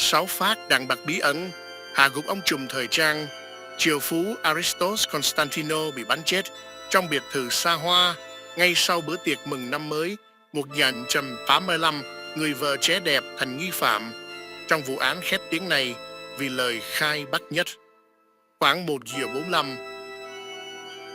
6 phát đạn bạc bí ẩn hạ gục ông trùm thời trang triệu phú Aristos Constantino bị bắn chết trong biệt thự xa hoa ngay sau bữa tiệc mừng năm mới 1985. Người vợ trẻ đẹp thành nghi phạm trong vụ án khét tiếng này vì lời khai bắt nhất. Khoảng 1:45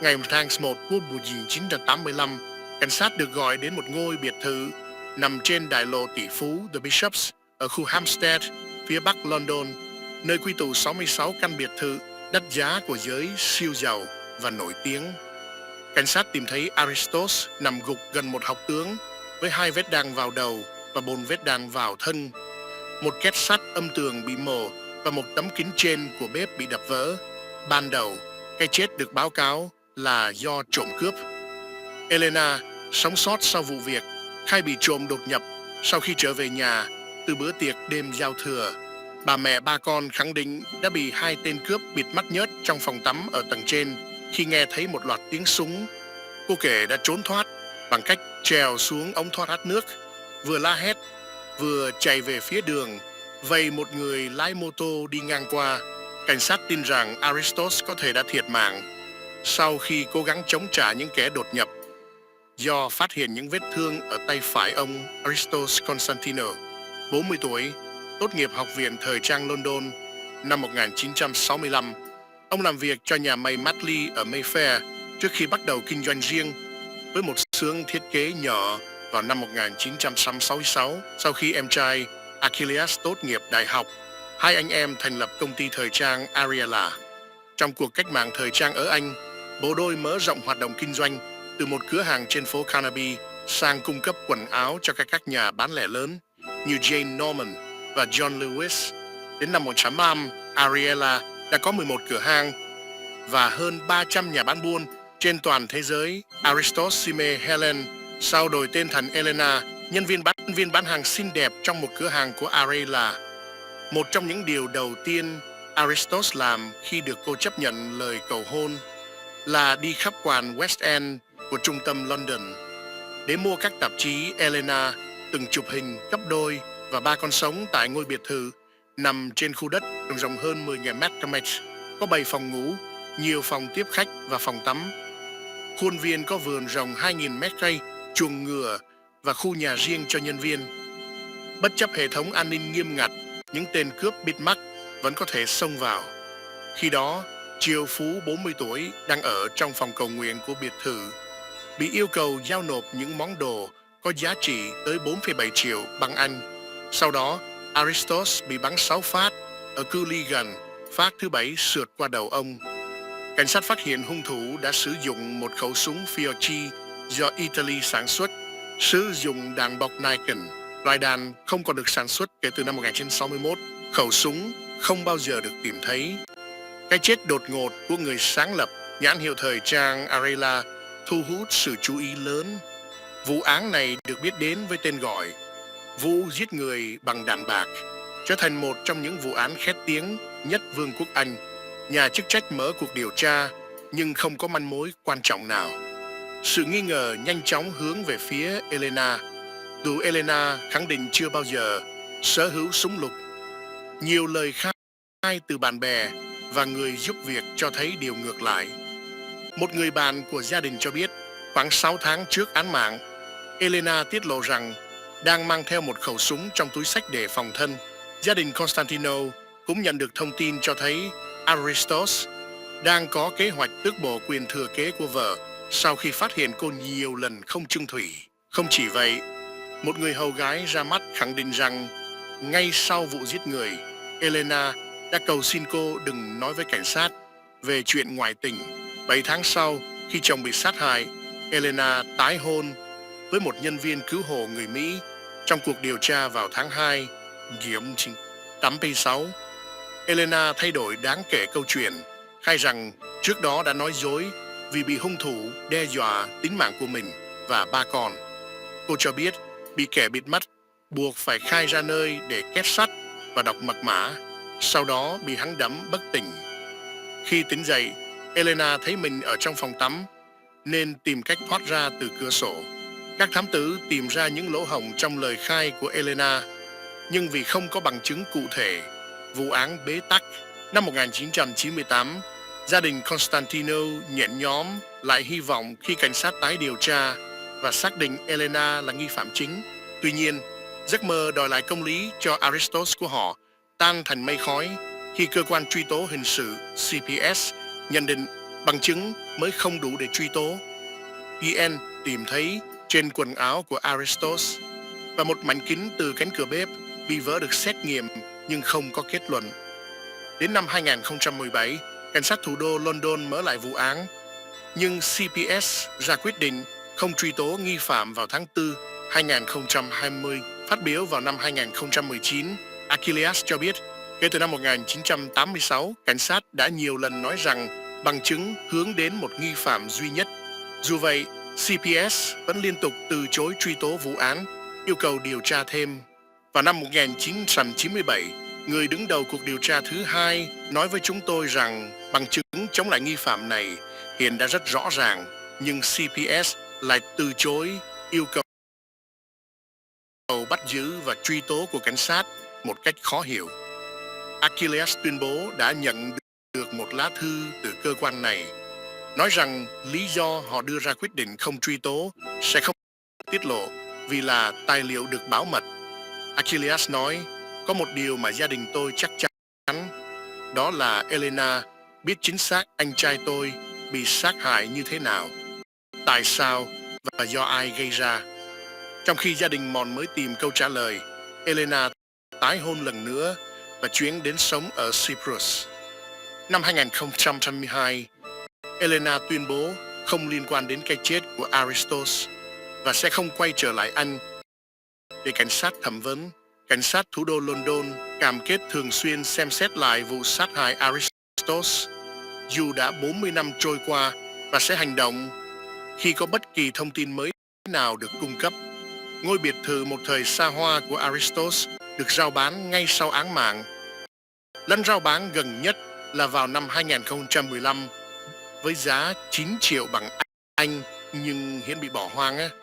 ngày tháng 1 năm 1985, cảnh sát được gọi đến một ngôi biệt thự nằm trên đại lộ tỷ phú The Bishops ở khu Hampstead, phía bắc London, nơi quy tụ 66 căn biệt thự đắt giá của giới siêu giàu và nổi tiếng. Cảnh sát tìm thấy Aristos nằm gục gần một học tướng với 2 vết đạn vào đầu và 4 vết đạn vào thân. Một két sắt âm tường bị mổ và một tấm kính trên của bếp bị đập vỡ. Ban đầu, cái chết được báo cáo là do trộm cướp. Elena, sống sót sau vụ việc, khai bị trộm đột nhập sau khi trở về nhà từ bữa tiệc đêm giao thừa. Bà mẹ ba con khẳng định đã bị 2 tên cướp bịt mắt nhớt trong phòng tắm ở tầng trên khi nghe thấy một loạt tiếng súng. Cô kể đã trốn thoát bằng cách trèo xuống ống thoát thoát nước, vừa la hét, vừa chạy về phía đường, vây một người lái mô tô đi ngang qua. Cảnh sát tin rằng Aristos có thể đã thiệt mạng sau khi cố gắng chống trả những kẻ đột nhập do phát hiện những vết thương ở tay phải ông Aristos Constantino, 40 tuổi, tốt nghiệp Học viện Thời trang London năm 1965. Ông làm việc cho nhà may Matley ở Mayfair trước khi bắt đầu kinh doanh riêng với một xưởng thiết kế nhỏ vào năm 1966. Sau khi em trai Achilles tốt nghiệp đại học, hai anh em thành lập công ty thời trang Ariella. Trong cuộc cách mạng thời trang ở Anh, bộ đôi mở rộng hoạt động kinh doanh từ một cửa hàng trên phố Carnaby sang cung cấp quần áo cho các nhà bán lẻ lớn như Jane Norman và John Lewis. Đến năm 1985, Ariella đã có 11 cửa hàng và hơn 300 nhà bán buôn trên toàn thế giới. Aristos si mê Helen, sau đổi tên thành Elena, nhân viên bán hàng xinh đẹp trong một cửa hàng của Ariella. Một trong những điều đầu tiên Aristos làm khi được cô chấp nhận lời cầu hôn là đi khắp quán West End của trung tâm London để mua các tạp chí. Elena từng chụp hình gấp đôi và 3 con sống tại ngôi biệt thự nằm trên khu đất rộng hơn 10.000 m², có 7 phòng ngủ, nhiều phòng tiếp khách và phòng tắm. Khuôn viên có vườn rộng 2.000 m², chuồng ngựa và khu nhà riêng cho nhân viên. Bất chấp hệ thống an ninh nghiêm ngặt, những tên cướp bịt mắt vẫn có thể xông vào. Khi đó, triệu phú 40 tuổi đang ở trong phòng cầu nguyện của biệt thự, bị yêu cầu giao nộp những món đồ có giá trị tới 4,7 triệu bảng Anh. Sau đó, Aristos bị bắn 6 phát ở cự ly gần, phát thứ 7 sượt qua đầu ông. Cảnh sát phát hiện hung thủ đã sử dụng một khẩu súng Fiocchi do Italy sản xuất, sử dụng đạn bọc Nikon. Loại đạn không còn được sản xuất kể từ năm 1961. Khẩu súng không bao giờ được tìm thấy. Cái chết đột ngột của người sáng lập nhãn hiệu thời trang Ariella thu hút sự chú ý lớn. Vụ án này được biết đến với tên gọi vụ giết người bằng đạn bạc, trở thành một trong những vụ án khét tiếng nhất Vương quốc Anh. Nhà chức trách mở cuộc điều tra nhưng không có manh mối quan trọng nào. Sự nghi ngờ nhanh chóng hướng về phía Elena, dù Elena khẳng định chưa bao giờ sở hữu súng lục. Nhiều lời khai từ bạn bè và người giúp việc cho thấy điều ngược lại. Một người bạn của gia đình cho biết, khoảng 6 tháng trước án mạng, Elena tiết lộ rằng đang mang theo một khẩu súng trong túi xách để phòng thân. Gia đình Constantino cũng nhận được thông tin cho thấy Aristos đang có kế hoạch tước bỏ quyền thừa kế của vợ sau khi phát hiện cô nhiều lần không chung thủy. Không chỉ vậy, một người hầu gái ra mắt khẳng định rằng ngay sau vụ giết người, Elena đã cầu xin cô đừng nói với cảnh sát về chuyện ngoại tình. 7 tháng sau, khi chồng bị sát hại, Elena tái hôn với một nhân viên cứu hộ người Mỹ. Trong cuộc điều tra vào tháng 2 năm 1986, Elena thay đổi đáng kể câu chuyện, khai rằng trước đó đã nói dối vì bị hung thủ đe dọa tính mạng của mình và ba con. Cô cho biết bị kẻ bịt mắt buộc phải khai ra nơi để két sắt và đọc mật mã, sau đó bị hắn đấm bất tỉnh. Khi tỉnh dậy, Elena thấy mình ở trong phòng tắm nên tìm cách thoát ra từ cửa sổ. Các thám tử tìm ra những lỗ hổng trong lời khai của Elena, Nhưng vì không có bằng chứng cụ thể, vụ án bế tắc. Năm 1998, gia đình Constantino nhện nhóm lại hy vọng khi cảnh sát tái điều tra và xác định Elena là nghi phạm chính. Tuy nhiên, giấc mơ đòi lại công lý cho Aristos của họ tan thành mây khói khi cơ quan truy tố hình sự CPS nhận định bằng chứng mới không đủ để truy tố. PN tìm thấy trên quần áo của Aristos và một mảnh kính từ cánh cửa bếp bị vỡ được xét nghiệm nhưng không có kết luận. Đến năm 2017, cảnh sát thủ đô London mở lại vụ án, nhưng CPS ra quyết định không truy tố nghi phạm vào tháng 4 2020. Phát biểu vào năm 2019, Achilleas cho biết, kể từ năm 1986, cảnh sát đã nhiều lần nói rằng bằng chứng hướng đến một nghi phạm duy nhất. Dù vậy, CPS vẫn liên tục từ chối truy tố vụ án, yêu cầu điều tra thêm. Vào năm 1997, người đứng đầu cuộc điều tra thứ hai nói với chúng tôi rằng bằng chứng chống lại nghi phạm này hiện đã rất rõ ràng, nhưng CPS lại từ chối yêu cầu bắt giữ và truy tố của cảnh sát một cách khó hiểu. Achilleas tuyên bố đã nhận được một lá thư từ cơ quan này, nói rằng lý do họ đưa ra quyết định không truy tố sẽ không tiết lộ vì là tài liệu được bảo mật. Achilleas nói, có một điều mà gia đình tôi chắc chắn, đó là Elena biết chính xác anh trai tôi bị sát hại như thế nào, tại sao và do ai gây ra. Trong khi gia đình mòn mới tìm câu trả lời, Elena tái hôn lần nữa và chuyển đến sống ở Cyprus. Năm 2022, Elena tuyên bố không liên quan đến cái chết của Aristos và sẽ không quay trở lại Anh để cảnh sát thẩm vấn. Cảnh sát thủ đô London cam kết thường xuyên xem xét lại vụ sát hại Aristos dù đã 40 năm trôi qua và sẽ hành động khi có bất kỳ thông tin mới nào được cung cấp. Ngôi biệt thự một thời xa hoa của Aristos được rao bán ngay sau án mạng. Lần rao bán gần nhất là vào năm 2015 với giá 9 triệu bảng Anh nhưng hiện bị bỏ hoang.